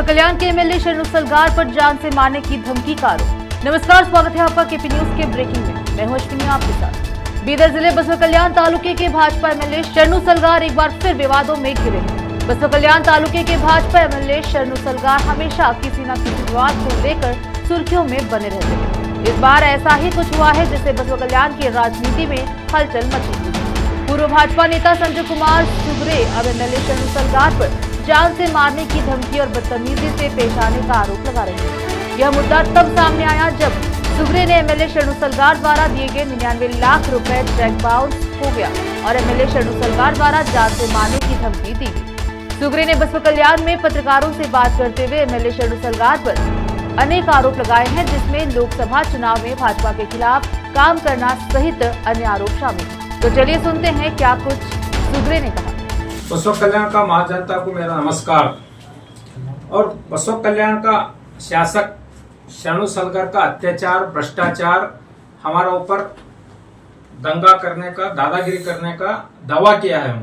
कल्याण के एमएलए शरणु सलगार पर जान से मारने की धमकी का आरोप। नमस्कार, स्वागत है आपका केपी न्यूज के ब्रेकिंग में। मैं हूं अश्विनी आपके साथ। बीदर जिले बसवा कल्याण तालुके के भाजपा एमएलए शरणु सलगार एक बार फिर विवादों में घिरे हैं। बसवा कल्याण तालुके के भाजपा एमएलए शरणु सलगार हमेशा किसी न किसी विवाद को लेकर सुर्खियों में बने रहते हैं। इस बार ऐसा ही कुछ हुआ है जिससे बसवा कल्याण की राजनीति में हलचल मची हुई है। पूर्व भाजपा नेता संजय कुमार सुगरे अब एमएलए शरणु सलगार पर जान से मारने की धमकी और बदतमीजी से पेश आने का आरोप लगा रहे हैं। यह मुद्दा तब सामने आया जब सुगरे ने एमएलए शरणु सलगार द्वारा दिए गए 99 लाख रुपए चेक बाउंस हो गया और एमएलए शरणु सलगार द्वारा जान से मारने की धमकी दी गई। सुगरे ने बसवा कल्याण में पत्रकारों से बात करते हुए एमएलए शरणु सलगार पर अनेक आरोप लगाए हैं, जिसमें लोकसभा चुनाव में भाजपा के खिलाफ काम करना सहित अन्य आरोप शामिल हैं। तो चलिए सुनते हैं क्या कुछ सुगरे ने कहा। बसवा कल्याण का महाजनता को मेरा नमस्कार। और बसवा कल्याण का शासक शरणु सलगार का अत्याचार, भ्रष्टाचार, हमारा ऊपर दंगा करने का, दादागिरी करने का दावा किया है।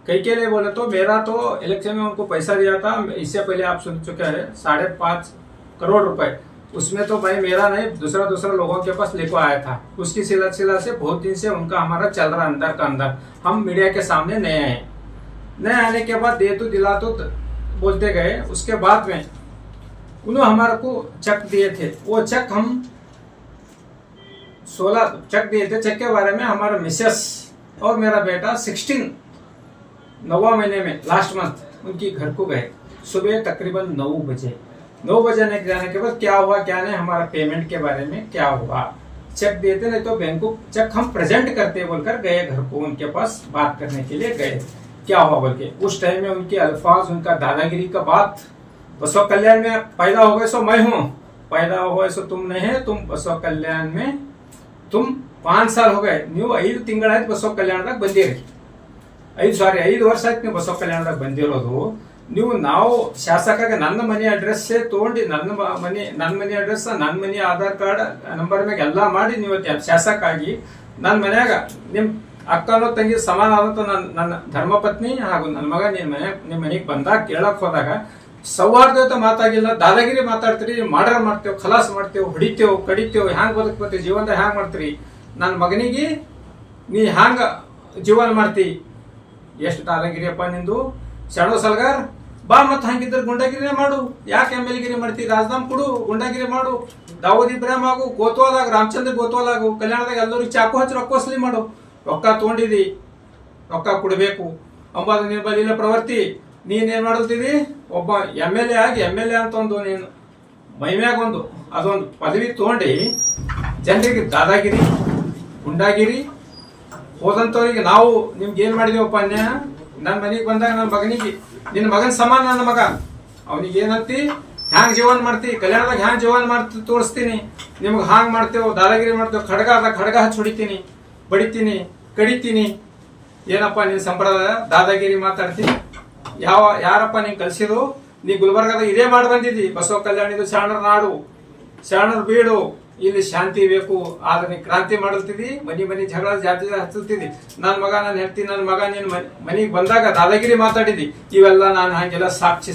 कई के लिए बोले तो मेरा तो इलेक्शन में उनको पैसा दिया था, इससे पहले आप सुन चुके हैं 5.5 करोड़ रुपए। उसमें तो भाई मेरा नहीं, दूसरा लोगों के पास लेको आया था। उसकी सिलसिला से बहुत दिन से उनका हमारा चल रहा अंदर का अंदर। हम मीडिया के सामने नए आए, नए आने के बाद दे तो दिला तो बोलते गए। उसके बाद में उन्होंने हमारे को चेक दिए थे। वो चेक हम 16 चेक दिए थे। चेक के बारे में हमारा मिसेस और मेरा बेटा 9वां महीने में लास्ट मंथ उनकी घर को गए। सुबह तकरीबन 9 बजे जाने के बाद क्या हुआ क्या नहीं, हमारा पेमेंट के बारे में क्या हुआ, चेक दिए थे नहीं तो बैंक को चेक हम प्रेजेंट करते बोलकर गए घर को, उनके पास बात करने के लिए गए। क्या हुआ बोल के उस टाइम में उनके अल्फाज, उनका दादागिरी का बात। बसवा कल्याण में पैदा हो गए सो मैं हूँ, पैदा हो गए सो तुम नहीं है। तुम बसवा कल्याण में तुम 5 साल हो गए, ನೀವು 5 ತಿಂಗಳ ಬಸವ ಕಲ್ಯಾಣದಾಗ ಬಂದಿರಿ। 5 ವರ್ಷ ಆಯ್ತು ನೀವು ಬಸವ ಕಲ್ಯಾಣದಾಗ ಬಂದಿರೋದು। ನೀವು ನಾವು ಶಾಸಕಾಗ ನನ್ನ ಮನೆ ಅಡ್ರೆಸ್ ತಗೊಂಡು ನನ್ನ ಮನೆ ಅಡ್ರೆಸ್, ನನ್ನ ಮನೆ ಆಧಾರ್ ಕಾರ್ಡ್ ನಂಬರ್ ಮ್ಯಾಗ ಎಲ್ಲಾ ಮಾಡಿ ನೀವು ಶಾಸಕ ಆಗಿ ನನ್ನ ಮನ್ಯಾಗ ನಿಮ್ ಅಕ್ಕನೋ ತಂಗಿ ಸಮಾನ ಆದಂತ ನನ್ನ ಧರ್ಮಪತ್ನಿ ಹಾಗೂ ನನ್ನ ಮಗ ನಿಮ್ಮ ಮನೆಗೆ ಬಂದಾಗ ಕೇಳಕ್ ಹೋದಾಗ ಸೌಹಾರ್ದತೆ ಮಾತಾಗಿಲ್ಲ, ದಾದಾಗಿರಿ ಮಾತಾಡ್ತೀರಿ, ಮರ್ಡರ್ ಮಾಡ್ತೇವೆ, ಖಲಾಸ್ ಮಾಡ್ತೇವೆ, ಹೊಡಿತೇವೆ, ಕಡಿತೇವೆ, ಹ್ಯಾಂಗ್ ಬದುಕ್ಬೇಕು ಜೀವನದಾಗ ಹ್ಯಾಂಗ್ ಮಾಡ್ತೀರಿ, ನನ್ನ ಮಗನಿಗೆ ನೀ ಹ್ಯಾಂಗ ಜೀವನ ಮಾಡ್ತಿ, ಎಷ್ಟು ದಾದಾಗಿರಿಯಪ್ಪ ನಿಂದು ಶರಣು ಸಲಗಾರ್। ಬಾ ಮತ್ ಹಂಗಿದ್ರೆ ಗುಂಡಾಗಿರಿ ಮಾಡು, ಯಾಕೆ ಎಮ್ಎಲ್ಗಿರಿ ಮಾಡ್ತಿ, ರಾಜನಾಮ್ ಕೊಡು, ಗುಂಡಾಗಿರಿ ಮಾಡು, ದಾವೂದ್ ಇಬ್ರಾಹಿಂ ಆಗು, ಗೋತ್ವಾಲಾಗು, ರಾಮಚಂದ್ರ ಗೋತ್ವಾಲಾಗು, ಕಲ್ಯಾಣದಾಗ ಎಲ್ಲರಿಗೂ ಚಾಕು ಹಚ್ಚಿ ರೊಕ್ಕ ವಸೂಲಿ ಮಾಡು, ರೊಕ್ಕ ತಗೊಂಡಿದಿ ರೊಕ್ಕ ಕೊಡ್ಬೇಕು ಅಂಬಾದ ನಿನ್ ಬಲಿಲ್ಲ ಪ್ರವೃತ್ತಿ। ನೀನೇನ್ ಮಾಡುತ್ತೀರಿ, ಒಬ್ಬ ಎಮ್ಎಲ್ಎ ಆಗಿ ಎಮ್ಎಲ್ಎ ಅಂತ ಒಂದು ನೀನು ಮೈಮ್ಯಾಗ ಅದೊಂದು ಪದವಿ ತಗೊಂಡಿ ಜನರಿಗೆ ದಾದಾಗಿರಿ, ಗುಂಡಾಗಿರಿ ಹೋದಂತವ್ರಿಗೆ ನಾವು ನಿಮ್ಗೆ ಏನ್ ಮಾಡಿದೀವಪ್ಪ ಅನ್ಯಾಯ। ನನ್ನ ಮನೆಗೆ ಬಂದಾಗ ನನ್ನ ಮಗನಿಗೆ ನಿನ್ನ ಮಗನ ಸಮಾನ ನನ್ನ ಮಗ, ಅವನಿಗೆ ಏನಂತಿ ಹ್ಯಾಂಗ್ ಜೀವನ ಮಾಡ್ತಿ, ಕಲ್ಯಾಣದಾಗ ಹ್ಯಾಂಗ್ ಜೀವನ ಮಾಡ್ತಿ ತೋರಿಸ್ತೀನಿ, ನಿಮ್ಗೆ ಹಾಂಗ್ ಮಾಡ್ತೇವೆ, ದಾದಾಗಿರಿ ಮಾಡ್ತೇವೆ, ಖಡ್ಗ ಹಚ್ಚಿ ಹೊಡಿತೀನಿ, ಬಡಿತೀನಿ, ಕಡಿತೀನಿ, ಏನಪ್ಪ ನಿನ್ ಸಂಪ್ರದಾಯ ದಾದಾಗಿರಿ ಮಾತಾಡ್ತೀನಿ, ಯಾರಪ್ಪ ನೀನ್ ಕಲ್ಸಿದ್ರು, ನೀ ಗುಲ್ಬರ್ಗದಾಗ ಇದೇ ಮಾಡಿ ಬಂದಿದ್ದಿ, ಬಸವ ಕಲ್ಯಾಣ ಇದು ಶರಣರ ನಾಡು, ಶರಣರ ಬೀಡು, ಇಲ್ಲಿ ಶಾಂತಿ ಬೇಕು, ಆದ್ರೆ ನೀ ಕ್ರಾಂತಿ ಮಾಡಲ್ತಿದ್ದಿ, ಮನಿ ಜಗಳ ಜಾತಿ ಹಚ್ಚಲ್ತಿದ್ದಿ, ನನ್ ಮಗ ನಾನು ಹೇಳ್ತೀನಿ, ನನ್ ಮಗ ನೀನ್ ಮನಿಗೆ ಬಂದಾಗ ದಾದಾಗಿರಿ ಮಾತಾಡಿದಿ, ಇವೆಲ್ಲ ನಾನು ಹಂಗೆಲ್ಲ ಸಾಕ್ಷಿ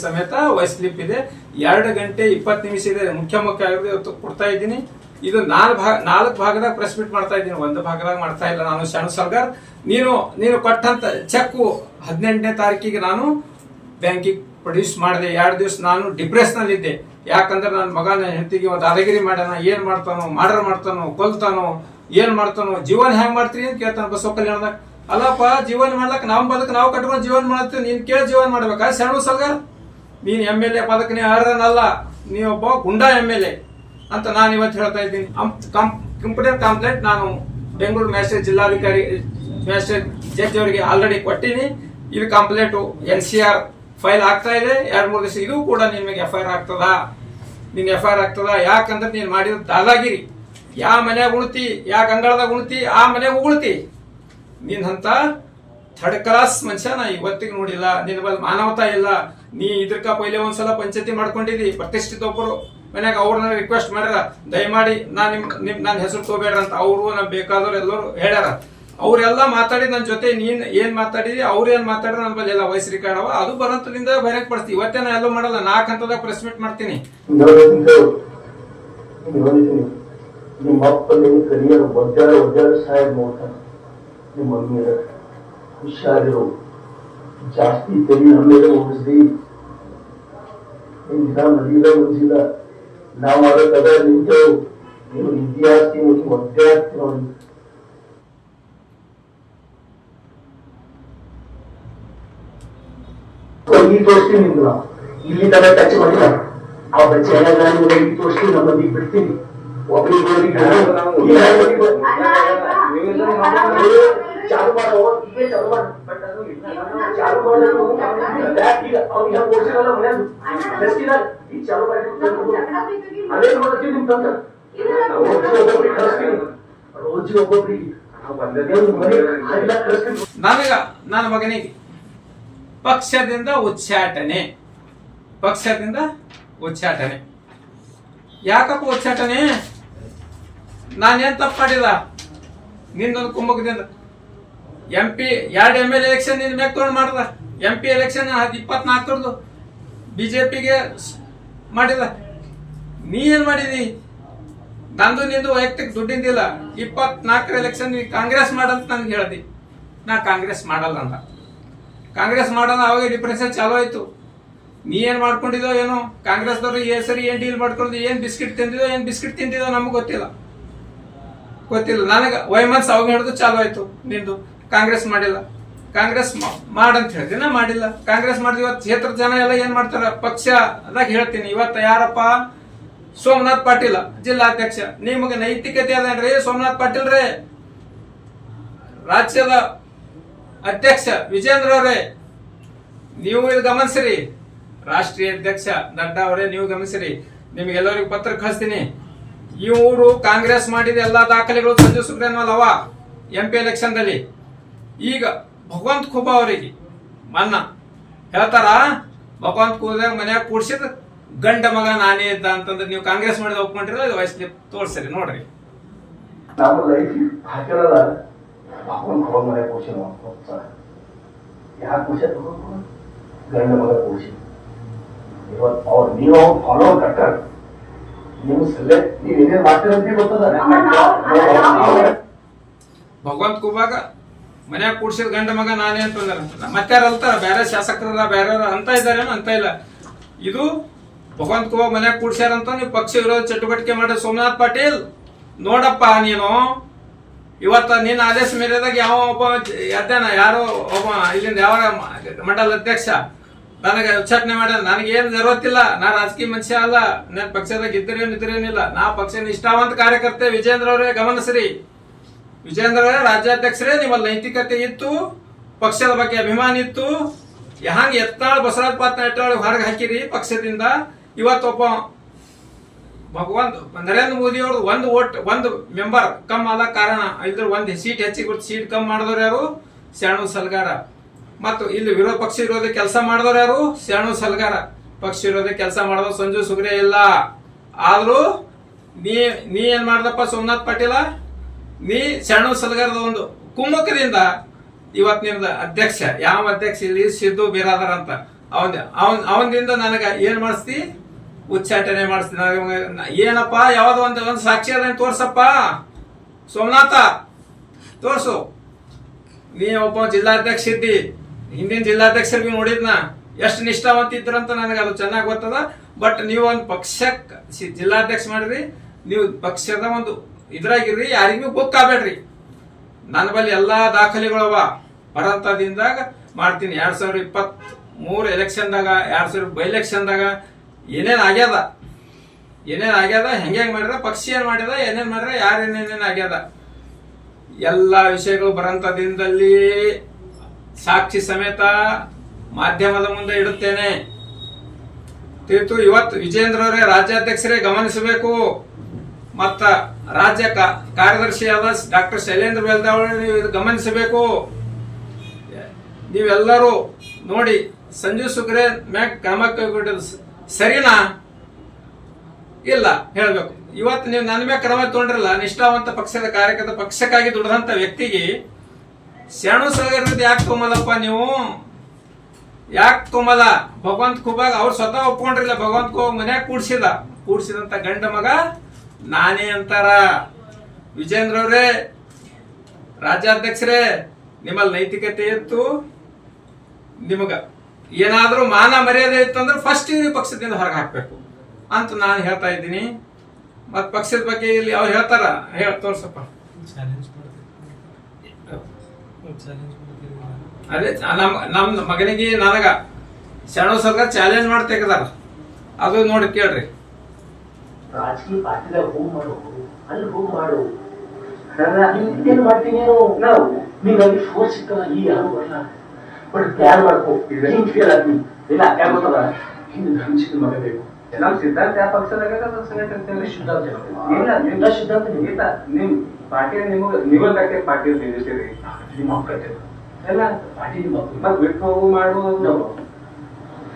ಸಮೇತ ವಾಯ್ಸ್ ಕ್ಲಿಪ್ ಇದೆ, 2 ಗಂಟೆ 20 ನಿಮಿಷ ಇದೆ, ಮುಖ್ಯ ಇವತ್ತು ಕೊಡ್ತಾ ಇದ್ದೀನಿ। ಇದು 4 ಭಾಗದಾಗ ಪ್ರೆಸ್ ಮೀಟ್ ಮಾಡ್ತಾ ಇದ್ದೀನಿ, 1 ಭಾಗದಾಗ ಮಾಡ್ತಾ ಇಲ್ಲ ನಾನು। ಶರಣು ಸಲಗಾರ್, ನೀನು ಕೊಟ್ಟಂತ ಚೆಕ್ 18ನೇ ತಾರೀಕಿಗೆ ನಾನು ಬ್ಯಾಂಕಿಗೆ ಪ್ರೊಡ್ಯೂಸ್ ಮಾಡಿದೆ। 2 ದಿವಸ ನಾನು ಡಿಪ್ರೆಸ್ ನಲ್ಲಿ ಇದ್ದೆ, ಯಾಕಂದ್ರೆ ನನ್ನ ಮಗನ ಹೆಂಡತಿಗೆ ದಾದಾಗಿರಿ ಮಾಡ್ಯಾನ, ಏನ್ ಮಾಡ್ತಾನೋ, ಮರ್ಡರ್ ಮಾಡ್ತಾನೋ, ಕೊಲ್ತಾನೋ, ಏನ್ ಮಾಡ್ತಾನೋ, ಜೀವನ ಹೆಂಗ್ ಮಾಡ್ತೀರಿ ಅಂತ ಕೇಳ್ತಾನ ಬಸವ ಕಲ್ಯಾಣದಾಗ। ಅಲ್ಲಪ್ಪ ಜೀವನ ಮಾಡ್ಲಕ್ ನಾವು ಕಟ್ಕೊಂಡು ಜೀವನ ಮಾಡ್ತೀವಿ, ನೀನ್ ಕೇಳಿ ಜೀವನ ಮಾಡ್ಬೇಕಾ ಶರಣು ಸಲಗಾರ್? ನೀನ್ ಎಮ್ಎಲ್ಎ ಪದಕ ನೀ ಅರ್ಹನಲ್ಲ, ನೀವೊಬ್ಬ ಗುಂಡಾ ಎಮ್ಎಲ್ಎ ಅಂತ ನಾನು ಇವತ್ತು ಹೇಳ್ತಾ ಇದ್ದೀನಿ। ಕಂಪ್ಲೇಂಟ್ ನಾನು ಬೆಂಗಳೂರು ಮ್ಯಾಜಿಸ್ಟ್ರೇಟ್ ಜಿಲ್ಲಾಧಿಕಾರಿ ಮ್ಯಾಜಿಸ್ಟ್ರೇಟ್ ಜಡ್ಜ್ ಅವರಿಗೆ ಆಲ್ರೆಡಿ ಕೊಟ್ಟಿನಿ। ಇದು ಕಂಪ್ಲೇಂಟ್ NCR ಫೈಲ್ ಆಗ್ತಾ ಇದೆ, 2-3 ದಿವಸ ಇದು ಕೂಡ ನಿಮಗೆ FIR ಆಗ್ತದ, ನಿನ್ FIR ಆಗ್ತದ। ಯಾಕಂದ್ರೆ ನೀನ್ ಮಾಡಿದ ದಾದಾಗಿರಿ, ಯಾ ಮನ್ಯಾಗ ಉಣ್ತಿ, ಯಾ ಗಂಗಾಳದಾಗ ಉಣ್ತಿ, ಆ ಮನ್ಯಾಗ ಉಗುಳ್ತಿ, ನೀನ್ ಅಂತ 3rd ಕ್ಲಾಸ್ ಮನುಷ್ಯ ನಾ ಇವತ್ತಿಗೆ ನೋಡಿಲ್ಲ, ನಿನ್ ಬಲ್ ಮಾನವತಾ ಇಲ್ಲ। ನೀ ಇದಕ್ಕ ಪೈಲೆ ಒಂದ್ಸಲ ಪಂಚಾಯತಿ ಮಾಡ್ಕೊಂಡಿದಿ, ಪ್ರತಿಷ್ಠಿತ ಒಬ್ಬರು ಮನ್ಯಾಗ ಅವ್ರನ್ನ ರಿಕ್ವೆಸ್ಟ್ ಮಾಡ್ಯಾರ, ದಯಮಾಡಿ ನನ್ನ ಹೆಸರು ತಗೋಬೇಡ್ರ ಅಂತ, ಅವರು ನಮ್ ಬೇಕಾದವ್ರು ಎಲ್ಲರೂ ಹೇಳ್ಯಾರ। ಅವರೆಲ್ಲ ಮಾತಾಡಿ ನನ್ನ ಜೊತೆ ನೀನ್ ಏನ್ ಮಾತಾಡಿದಿ ಅವ್ರು ಏನ್ ಮಾತಾಡಿದ್ರೆ ನನ್ನ ಬಲ್ಲಿ ಎಲ್ಲ ವಾಯ್ಸ್ ರೆಕಾರ್ಡ್ ಅವ, ಅದು ಬರೋದ್ರಿಂದ ಬಹಿರಂಗ ಪಡಿಸ್ತೀವಿ. ಇವತ್ತೇ ನಾ ಎಲ್ಲೂ ಮಾಡಲ್ಲ, 4 ಹಂತದಾಗ ಪ್ರೆಸ್ ಮೀಟ್ ಮಾಡ್ತೀನಿ. ನಿಮ್ಮ ಅಪ್ಪ ನಿನ್ನ ಕರಿಯರ್ ಒದ್ದಾಡ ಸಾಯದ್ ನೋಡ್ತಾನೆ. ನಿಮ್ಮ ಮಮ್ಮಿಯರ ಹುಷಾರಿರು, ಜಾಸ್ತಿ ತೆರಿ ನಮ್ಮೇಲೆ ಉಳಿಸ್ದಿ. ನಿನ್ನ ಮದಿಲ್ಲ ಉಳಿಸಿಲ್ಲ, ನಾವು ಮಾಡೋ ಕದ ನಿಂತೇವು. ನೀವು ವಿದ್ಯಾರ್ಥಿ ನೋಡಿ ಒದ್ದಾಡ್ತಿ ನೋಡಿ. ಈ ತೋರಿಸ್ತೀನಿ ನಿಮ್ಗೆ, ನಾವು ಇಲ್ಲಿ ತರ ಟಚ್ ಮಾಡಿಲ್ಲ. ಆ ಬಚ್ಚೆ ಎಲ್ಲ ಈ ತೋರಿಸ್ತೀನಿ, ನಮ್ಮ ಮದಿಗೆ ಬಿಡ್ತೀನಿ. ಒಬ್ಬರಿಗೆ ಚಾಲು ಮಾಡೋ ಚಾಲು ಮಾಡಿ ಚಾಲು ಮಾಡೋದು ಅವ್ರಿಗೆ ಓಡಿಸಿರಲ್ಲ ಮನೆಯದು ಈ ಚಾಲು ಮಾಡಿ ಅದೇ ಮಾಡ್ತೀವಿ ನಿಮ್ ತಂದ. ಒಬ್ಬೊಬ್ರಿಗೆ ಕಳಿಸ್ತೀನಿ, ರೋಜಿ ಒಬ್ಬೊಬ್ರಿಗೆ ನನಗ ನನ್ನ ಮಗನಿಗೆ ಪಕ್ಷದಿಂದ ಉಚ್ಚಾಟನೆ, ಪಕ್ಷದಿಂದ ಉಚ್ಚಾಟನೆ. ಯಾಕಪ್ಪ ಉಚ್ಚಾಟನೆ? ನಾನೇನ್ ತಪ್ಪು ಮಾಡಿಲ್ಲ? ನಿಂದೊಂದು ಕುಂಭಕದಿಂದ MP 2 ML ಎಲೆಕ್ಷನ್ ನಿಂದ ಮ್ಯಾಕ್ ತಗೊಂಡು ಮಾಡ್ದ. MP ಎಲೆಕ್ಷನ್ 24 ಬಿಜೆಪಿಗೆ ಮಾಡಿದ. ನೀ ಏನ್ ಮಾಡಿದಿ? ನಂದು ನಿಂದು ವೈಯಕ್ತಿಕ ದುಡ್ಡಿಂದಿಲ್ಲ. 24 ಎಲೆಕ್ಷನ್ ಕಾಂಗ್ರೆಸ್ ಮಾಡಂತ ನನ್ಗೆ ಹೇಳ್ದಿ. ನಾ ಕಾಂಗ್ರೆಸ್ ಮಾಡಲ್ಲ ಅಂತ. ಕಾಂಗ್ರೆಸ್ ಮಾಡಲ್ಲ, ಅವಾಗ ಡಿಪ್ರೆಷನ್ ಚಾಲು ಆಯ್ತು. ನೀ ಏನ್ ಮಾಡ್ಕೊಂಡಿದೋ ಏನೋ, ಕಾಂಗ್ರೆಸ್ದವ್ರು ಸರಿ ಏನ್ ಡೀಲ್ ಮಾಡ್ಕೊಂಡಿದ್ದು, ಏನ್ ಬಿಸ್ಕಿಟ್ ತಿಂದಿದೋ ನಮ್ಗೆ ಗೊತ್ತಿಲ್ಲ. ನನಗ ವೈಮನ್ಸ್ ಅವಾಗ ಹಿಡಿದು ಚಾಲು ಆಯ್ತು ನಿಂದು. ಕಾಂಗ್ರೆಸ್ ಮಾಡಿಲ್ಲ, ಕಾಂಗ್ರೆಸ್ ಮಾಡಂತ ಹೇಳ್ತೀನಿ, ನಾ ಮಾಡಿಲ್ಲ. ಕಾಂಗ್ರೆಸ್ ಮಾಡಿದ ಇವತ್ತು ಕ್ಷೇತ್ರ ಜನ ಎಲ್ಲ ಏನ್ ಮಾಡ್ತಾರ, ಪಕ್ಷ ಅದಾಗ ಹೇಳ್ತೀನಿ. ಇವತ್ತು ಯಾರಪ್ಪ? ಸೋಮನಾಥ್ ಪಾಟೀಲ್ ಜಿಲ್ಲಾಧ್ಯಕ್ಷ. ನಿಮಗೆ ನೈತಿಕತೆ ಅದೇನ್ರಿ ಸೋಮನಾಥ್ ಪಾಟೀಲ್ ರೇ? ರಾಜ್ಯದ ಅಧ್ಯಕ್ಷ ವಿಜೇಂದ್ರ ಅವರೇ, ನೀವು ಇದು ಗಮನಿಸಿರಿ. ರಾಷ್ಟ್ರೀಯ ಅಧ್ಯಕ್ಷ ನಡ್ಡಾ ಅವರೇ, ನೀವು ಗಮನಿಸಿರಿ. ನಿಮ್ಗೆಲ್ಲರಿಗೂ ಪತ್ರ ಕಳಿಸ್ತೀನಿ. ಇವರು ಕಾಂಗ್ರೆಸ್ ಮಾಡಿದ ಎಲ್ಲಾ ದಾಖಲೆಗಳು ಸಂಜು ಸುಬ್ರಹ್ಮಣ್ಯಂ ಅವ MP ಎಲೆಕ್ಷನ್ ದಲ್ಲಿ. ಈಗ ಭಗವಂತ ಖೂಬಾ ಅವರಿಗೆ ಮನ್ನ ಹೇಳ್ತಾರ, ಭಗವಂತ ಖೂಬಾ ಮನ್ಯಾಗ ಕೂಡ್ಸಿದ ಗಂಡ ಮಗ ನಾನೇ ಇದ್ದ ಅಂತಂದ್ರೆ ನೀವು ಕಾಂಗ್ರೆಸ್ ಮಾಡಿದ ಒಪ್ಕೊಂಡಿರೋ ವಯಸ್ಸು ತೋರ್ಸರಿ ನೋಡ್ರಿ. ನಮ್ಮ ಲೈಫ್ ಹಾಕಿರಲ್ಲ ಭಗವಂತ ಖೂಬಾ ಮನ್ಯಾಗ ಕೂಡ್ಸಿ ಯಾಕೆ ಖುಷಿ ಗಂಡ ಮಗ ಖುಷಿ. ಇವತ್ತು ಅವ್ರು ನೀವು ಅವ್ರು ಫಾಲೋ ಕಟ್ಟಾರ, ನೀವು ಸೆಲೆಕ್ಟ್ ನೀವು ಏನೇನ್ ಮಾಡ್ತೀರಂತ ಗೊತ್ತದ. ಭಗವಂತ ಖೂಬಾಗ ಮನ್ಯಾಗ ಕೂಡ್ಸಿದ ಗಂಡ ಮಗ ನಾನೇ ಅಂತಂದ್ರ ಮತ್ತಾರ ಅಲ್ತಾರ, ಬೇರೆ ಶಾಸಕರ ಬೇರೆ ಅಂತ ಇದಾರೇನು ಅಂತ ಇಲ್ಲ. ಇದು ಭಗವಂತ ಖೂಬಾ ಮನ್ಯಾಗ ಕೂಡ್ಸ್ಯಾರಂತ ನೀವು ಪಕ್ಷ ವಿರೋಧ ಚಟುವಟಿಕೆ ಮಾಡಿದ ಸೋಮನಾಥ್ ಪಾಟೀಲ್ ನೋಡಪ್ಪ. ನೀನು ಇವತ್ತ ನಿನ್ನ ಆದೇಶ ಮೇರೆದಾಗ ಯಾವ ಒಬ್ಬ ಅಧ್ಯಯನ ಯಾರೋ ಒಬ್ಬ ಇಲ್ಲಿಂದ ಯಾವ ಮಂಡಲ ಅಧ್ಯಕ್ಷ ನನಗೆ ಉಚ್ಚಾಟನೆ ಮಾಡ, ನನಗೇನು ಜರುರತ್ತಿಲ್ಲ. ನಾ ರಾಜಕೀಯ ಮನುಷ್ಯ ಅಲ್ಲ, ನನ್ನ ಪಕ್ಷದಾಗ ಇದ್ರೇನಿಲ್ಲ. ನಾ ಪಕ್ಷ ನಿಷ್ಠಾವಂತ ಕಾರ್ಯಕರ್ತೆ. ವಿಜೇಂದ್ರ ಅವರೇ ಗಮನಿಸ್ರಿ, ವಿಜೇಂದ್ರ ಅವರೇ ರಾಜ್ಯಾಧ್ಯಕ್ಷರೇ, ನಿಮ್ಮಲ್ಲಿ ನೈತಿಕತೆ ಇತ್ತು, ಪಕ್ಷದ ಬಗ್ಗೆ ಅಭಿಮಾನ ಇತ್ತು. ಹಂಗ ಯತ್ನಾಳ್ ಬಸವರಾಜ್ ಪಾತ್ನಾಳ್ ಹೊರಗೆ ಹಾಕಿರಿ ಪಕ್ಷದಿಂದ. ಇವತ್ತೊಬ್ಬ ನರೇಂದ್ರ ಮೋದಿ ಅವರು ಒಂದು ಮೆಂಬರ್ ಕಮ್ ಆದ ಕಾರಣ ಇದ್ರ ಒಂದು ಸೀಟ್ ಹೆಚ್ಚಿಗೆ ಸೀಟ್ ಕಮ್ ಮಾಡಿದವ್ರು ಯಾರು? ಶಾಣು ಸಲ್ಗಾರ. ಮತ್ತು ಇಲ್ಲಿ ಪಕ್ಷ ವಿರೋಧ ಕೆಲಸ ಮಾಡಿದವ್ರು ಯಾರು? ಶಾಣು ಸಲ್ಗಾರ. ಪಕ್ಷ ವಿರೋಧ ಕೆಲಸ ಮಾಡಿದವ್ ಸಂಜು ಸುಗ್ರೆ ಇಲ್ಲ. ಆದ್ರೂ ನೀ ಏನ್ ಮಾಡ್ದಪ್ಪ ಸೋಮನಾಥ್ ಪಾಟೀಲ? ನೀ ಶಾಣು ಸಲ್ಗಾರದ ಒಂದು ಕುಮ್ಮಕದಿಂದ ಇವತ್ ನಿಮ್ದ ಅಧ್ಯಕ್ಷ. ಯಾವ ಅಧ್ಯಕ್ಷ ಇಲ್ಲಿ? ಸಿದ್ದು ಬಿರಾದರ್ ಅಂತ. ಅವನಿಂದ ನನಗ ಏನ್ ಮಾಡಿಸ್ತಿ? ಉಚ್ಚಾಟನೆ ಮಾಡಿಸ್ತೀನಿ. ಏನಪ್ಪ ಯಾವ್ದೋ ಒಂದು ಸಾಕ್ಷಿ ಅದ ತೋರ್ಸಪ್ಪ ಸೋಮನಾಥ, ತೋರ್ಸು. ನೀ ಒಬ್ಬ ಜಿಲ್ಲಾಧ್ಯಕ್ಷ ಇದ್ದಿ, ಹಿಂದಿನ ಜಿಲ್ಲಾಧ್ಯಕ್ಷರಿಗೆ ನೋಡಿದ್ನ ಎಷ್ಟು ನಿಷ್ಠಾವಂತ ಇದ್ರಂತ ನನಗೆ ಅದು ಚೆನ್ನಾಗಿ ಗೊತ್ತದ. ಬಟ್ ನೀವು ಒಂದು ಪಕ್ಷಕ್ಕೆ ಜಿಲ್ಲಾಧ್ಯಕ್ಷ ಮಾಡಿರಿ, ನೀವು ಪಕ್ಷದ ಒಂದು ಇದ್ರಾಗಿರ್ರಿ, ಯಾರಿಗೂ ಗೊತ್ತಾಗಬೇಡ್ರಿ. ನನ್ನ ಬಳಿ ಎಲ್ಲಾ ದಾಖಲೆಗಳವ. ಬರಂತದಿಂದಾಗ ಮಾಡ್ತೀನಿ. 2023 ಎಲೆಕ್ಷನ್ದಾಗ, 2000 ಬೈ ಎಲೆಕ್ಷನ್ದಾಗ ಏನೇನ್ ಆಗ್ಯದ, ಹೆಂಗ್ ಮಾಡ್ಯಾರ, ಪಕ್ಷ ಏನ್ ಮಾಡ್ಯದ, ಏನೇನ್ ಮಾಡ್ಯಾರ, ಯಾರೇನೇನೇನ್ ಆಗ್ಯದ ಎಲ್ಲಾ ವಿಷಯಗಳು ಬರಂತದಿಂದಲ್ಲಿ ಸಾಕ್ಷಿ ಸಮೇತ ಮಾಧ್ಯಮದ ಮುಂದೆ ಇಡುತ್ತೇನೆ. ತಿಳಿತು? ಇವತ್ತು ವಿಜೇಂದ್ರ ಅವರೇ ರಾಜ್ಯಾಧ್ಯಕ್ಷರೇ ಗಮನಿಸಬೇಕು. ಮತ್ತ ರಾಜ್ಯ ಕಾರ್ಯದರ್ಶಿಯಾದ ಡಾಕ್ಟರ್ ಶೈಲೇಂದ್ರ ಬೆಲ್ದಾವಳಿ ನೀವು ಗಮನಿಸಬೇಕು. ನೀವೆಲ್ಲರೂ ನೋಡಿ, ಸಂಜು ಸುಗ್ರೆ ಮ್ಯಾಕ್ ಕ್ರಮ ಕೈಗೊಂಡಿದ್ದು ಸರಿನಾ ಇಲ್ಲ ಹೇಳ್ಬೇಕು. ಇವತ್ತು ನೀವು ನನ್ನ ಮ್ಯಾಗ ಕ್ರಮ ತಗೊಂಡ್ರಲ್ಲ, ನಿಷ್ಠಾವಂತ ಪಕ್ಷದ ಕಾರ್ಯಕರ್ತ, ಪಕ್ಷಕ್ಕಾಗಿ ದುಡಿದಂತ ವ್ಯಕ್ತಿಗೆ ಶರಣು ಸಲಗರ್ ಯಾಕೆ ತೊಗೊಂಬಲ್ಲಪ್ಪ ನೀವು, ಯಾಕೆ ತೊಗೊಂಬಲ್ಲ? ಭಗವಂತ ಖೂಬಾಗ ಅವ್ರು ಸ್ವತಃ ಒಪ್ಕೊಂಡ್ರಿಲ್ಲ, ಭಗವಂತ ಖೂಬಾಗ ಮನ್ಯಾಗ ಕೂಡ್ಸಿದಂತ ಗಂಡ ಮಗ ನಾನೇ ಅಂತಾರ. ವಿಜೇಂದ್ರ ಅವರೇ, ರಾಜ್ಯಾಧ್ಯಕ್ಷರೇ, ನಿಮ್ಮಲ್ಲಿ ನೈತಿಕತೆ ಇತ್ತು, ನಿಮಗ ಏನಾದ್ರೂ ಮಾನ ಮರ್ಯಾದೆ ಇತ್ತಂದ್ರೆ ಫಸ್ಟ್ ಇವ್ರಿಗೆ ಪಕ್ಷದಿಂದ ಹೊರಗೆ ಹಾಕ್ಬೇಕು ಅಂತ ನಾನು ಹೇಳ್ತಾ ಇದ್ದೀನಿ. ಮತ್ ಪಕ್ಷದ ಬಗ್ಗೆ ಇಲ್ಲಿ ಅವ್ರು ಹೇಳ್ತಾರ, ತೋರ್ಸಪ್ಪ. ಅದೇ ನಮ್ ಮಗನಿಗೆ ನನಗ ಶರಣು ಸರ್ಕಾರ ಚಾಲೆಂಜ್ ಮಾಡಿ ತೆಗೆದಾರ, ಅದು ನೋಡಿ ಕೇಳ್ರಿ. ರಾಜಕೀಯ ಪಾರ್ಟಿದಾಗ ಹೋಗಿ ಮಾಡು, ಅಲ್ಲಿ ಹೋಗಿ ಮಾಡು. ಏನು ಮಾಡ್ತೀನಿ ನಾವು, ನೀವು ಅಲ್ಲಿ ಫೋರ್ಸ್ ಸಿಕ್ಕಲ್ಲ, ಈ ಯಾರು ಬರಲ್ಲ. ಬಟ್ ಪ್ಲಾನ್ ಮಾಡ್ಕೋ, ಹಿಂಗ್ ಫೇಲ್ ಆಗ್ತೀನಿ. ಇಲ್ಲ ಯಾಕೆ ಗೊತ್ತದ, ಹಿಂಗೆ ಹಂಚಿದ ಮಗ ಬೇಕು. ನಮ್ ಸಿದ್ಧಾಂತ ಯಾವ ಪಕ್ಷದಾಗ ಸಿದ್ಧಾಂತ ಇಲ್ಲ, ಸಿದ್ಧಾಂತ ಇಲ್ಲ. ನಿಮ್ ಪಾರ್ಟಿ ನಿಮಗೆ ಕಟ್ಟೆ ಪಾರ್ಟಿ ನಿಲ್ಲಿಸ್ತೀರಿ, ನಿಮ್ಮ ಮಕ್ಕಳು ಕಟ್ಟೆ ಎಲ್ಲ ಪಾರ್ಟಿ ನಿಮ್ಮ ಮಕ್ಕಳು ಮತ್ತೆ ಬಿಟ್ಟು ಹೋಗು ಮಾಡುವುದು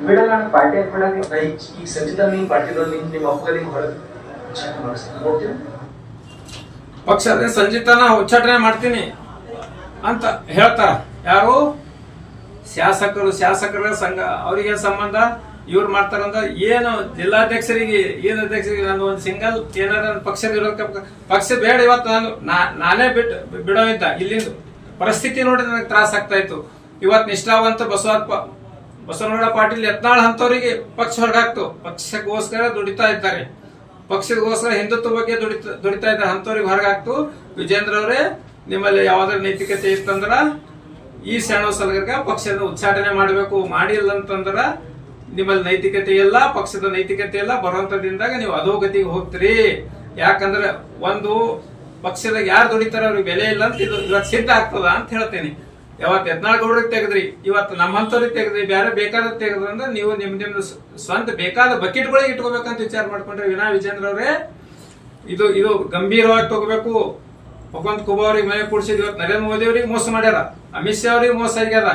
ಬಿಡಲ್ಲ. ನಾನು ಪಾರ್ಟಿ ಅಂತ ಬಿಡಲ್ಲ. ಈಗ ಸಂಚಿತ ನಿಮ್ಮ ಪಾರ್ಟಿದವ್ರು ನಿಮ್ಮ ಅಪ್ಪಗ ನಿಮ್ಗೆ ಹೊರಗೆ ನೋಡ್ತೀನಿ. ಪಕ್ಷದ ಸಂಜಿತನ ಉಚ್ಚಾಟನೆ ಮಾಡ್ತೀನಿ ಅಂತ ಹೇಳ್ತಾರ ಯಾರು? ಶಾಸಕರ ಸಂಘ. ಅವ್ರಿಗೆ ಸಂಬಂಧ ಇವ್ರು ಮಾಡ್ತಾರಂದ ಏನು? ಜಿಲ್ಲಾಧ್ಯಕ್ಷರಿಗೆ ಏನು ಅಧ್ಯಕ್ಷರಿಗೆ ನಾನು ಒಂದು ಸಿಂಗಲ್ ಏನಾರ ಪಕ್ಷದ ವಿರೋಧ ಪಕ್ಷ ಬೇಡ. ಇವತ್ತು ನಾನೇ ಬಿಡೋ ಇದ್ದ. ಇಲ್ಲಿಂದ ಪರಿಸ್ಥಿತಿ ನೋಡಿ ನನಗೆ ತ್ರಾಸ ಆಗ್ತಾ ಇತ್ತು. ಇವತ್ತು ನಿಷ್ಠಾವಂತ ಬಸವನಗೌಡ ಪಾಟೀಲ್ ಯತ್ನಾಳ್ ಅಂತವರಿಗೆ ಪಕ್ಷ ಹೊರಗಾಕ್ತು. ಪಕ್ಷಕ್ಕೋಸ್ಕರ ದುಡಿತಾ ಇದ್ದಾರೆ, ಪಕ್ಷದಗೋಸ್ಕರ ಹಿಂದುತ್ವ ಬಗ್ಗೆ ದುಡಿತಾ ಇದ್ದಾರೆ, ಅಂತವ್ರಿಗೆ ಹೊರಗಾಕ್ತು. ವಿಜೇಂದ್ರ ಅವರೇ, ನಿಮ್ಮಲ್ಲಿ ಯಾವ್ದಾರ ನೈತಿಕತೆ ಇತ್ತಂದ್ರ ಈ ಶರಣು ಸಲಗರ್ಗ ಪಕ್ಷದ ಉಚ್ಚಾಟನೆ ಮಾಡಬೇಕು. ಮಾಡಿಲ್ಲ ಅಂತಂದ್ರ ನಿಮ್ಮಲ್ಲಿ ನೈತಿಕತೆ ಇಲ್ಲ, ಪಕ್ಷದ ನೈತಿಕತೆ ಇಲ್ಲ. ಬರುವಂತ ದಿನದಾಗ ನೀವು ಅಧೋಗತಿಗೆ ಹೋಗ್ತೀರಿ. ಯಾಕಂದ್ರೆ ಒಂದು ಪಕ್ಷದಾಗ ಯಾರು ದುಡಿತಾರ ಅವ್ರಿಗೆ ಬೆಲೆ ಇಲ್ಲ ಅಂತ ಇದು ಇವತ್ತು ಸಿದ್ಧ ಆಗ್ತದ ಅಂತ ಹೇಳ್ತೇನೆ. ಯಾವತ್ತು ಯತ್ನಾಳ್ ಗೌಡ್ರಿಗೆ ತೆಗೆದ್ರಿ, ಇವತ್ತು ನಮ್ಮಂತವ್ರಿಗೆ ತೆಗೆದ್ರಿ, ಬೇರೆ ಬೇಕಾದ ತೆಗೆದ್ರಂದ್ರೆ ನೀವು ನಿಮ್ದು ಸ್ವಂತ ಬೇಕಾದ ಬಕೆಟ್ಗಳಿಗೆ ಇಟ್ಕೋಬೇಕಂತ ವಿಚಾರ ಮಾಡ್ಕೊಂಡ್ರೆ ವಿನಾ ವಿಜೇಂದ್ರ ಅವರೇ, ಇದು ಗಂಭೀರವಾಗಿ ತಗೋಬೇಕು. ಭಗವಂತ ಖೂಬಾ ಅವ್ರಿಗೆ ಮನೆ ಕೂಡಿಸಿದ್. ಇವತ್ತು ನರೇಂದ್ರ ಮೋದಿ ಅವ್ರಿಗೆ ಮೋಸ ಮಾಡ್ಯಾರ, ಅಮಿತ್ ಶಾ ಅವ್ರಿಗೆ ಮೋಸ ಆಗ್ಯದ,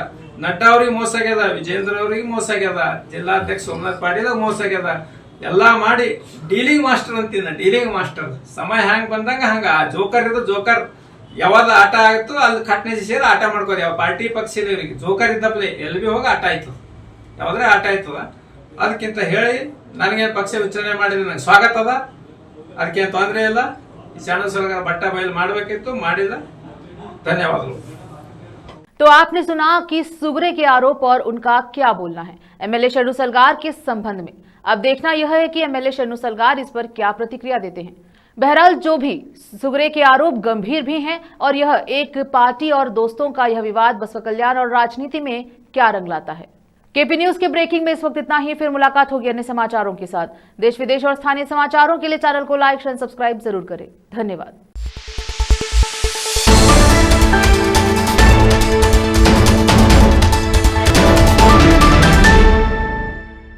ನಡ್ಡಾ ಅವ್ರಿಗೆ ಮೋಸ ಆಗ್ಯದ, ವಿಜೇಂದ್ರ ಅವ್ರಿಗೆ ಮೋಸ ಆಗ್ಯದ, ಜಿಲ್ಲಾಧ್ಯಕ್ಷ ಸೋಮನಾಥ್ ಪಾಟೀಲ್ ಮೋಸ ಆಗ್ಯದ. ಎಲ್ಲಾ ಮಾಡಿ ಡೀಲಿಂಗ್ ಮಾಸ್ಟರ್ ಅಂತಿದ್ದ, ಡೀಲಿಂಗ್ ಮಾಸ್ಟರ್. ಸಮಯ ಹ್ಯಾಂಗ್ ಬಂದಂಗ ಹಂಗ ಜೋಕರ್ ಇದು ಜೋಕರ್. ಯಾವಾಗ ಆಟ ಆಗುತ್ತೋ ಅಲ್ಲಿ ಕಟ್ನೆ ಸೇರಿ ಆಟ ಮಾಡ್ಕೋದು. ಯಾವ ಪಾರ್ಟಿ ಪಕ್ಷದ ಇವರಿಗೆ ಜೋಕರ್ ಇದ್ದಪ್ಲೆ ಎಲ್ಲಿ ಬಿ ಹೋಗಿ ಆಟ ಆಯ್ತು, ಯಾವ್ದ್ರೆ ಆಟ ಆಯ್ತದ. ಅದಕ್ಕಿಂತ ಹೇಳಿ ನನಗೆ ಪಕ್ಷ ವಿಚಾರಣೆ ಮಾಡಿದ್ರೆ ನಂಗೆ ಸ್ವಾಗತ ಅದ, ಅದಕ್ಕೇನು ತೊಂದರೆ ಇಲ್ಲ. ಈ ಶರಣು ಸಲಗರ ಬಟ್ಟ ಬಯಲು ಮಾಡಬೇಕಿತ್ತು, ಮಾಡಿಲ್ಲ. ಧನ್ಯವಾದಗಳು. तो आपने सुना कि सुगरे के आरोप और उनका क्या बोलना है एमएलए शरणु सलगार के संबंध में। अब देखना यह है कि एमएलए शरणु सलगार इस पर क्या प्रतिक्रिया देते हैं। बहरहाल जो भी सुगरे के आरोप गंभीर भी हैं और यह एक पार्टी और दोस्तों का यह विवाद बसवा कल्याण और राजनीति में क्या रंग लाता है। केपी न्यूज के ब्रेकिंग में इस वक्त इतना ही। फिर मुलाकात होगी अन्य समाचारों के साथ। देश विदेश और स्थानीय समाचारों के लिए चैनल को लाइक शेयर सब्सक्राइब जरूर करें। धन्यवाद।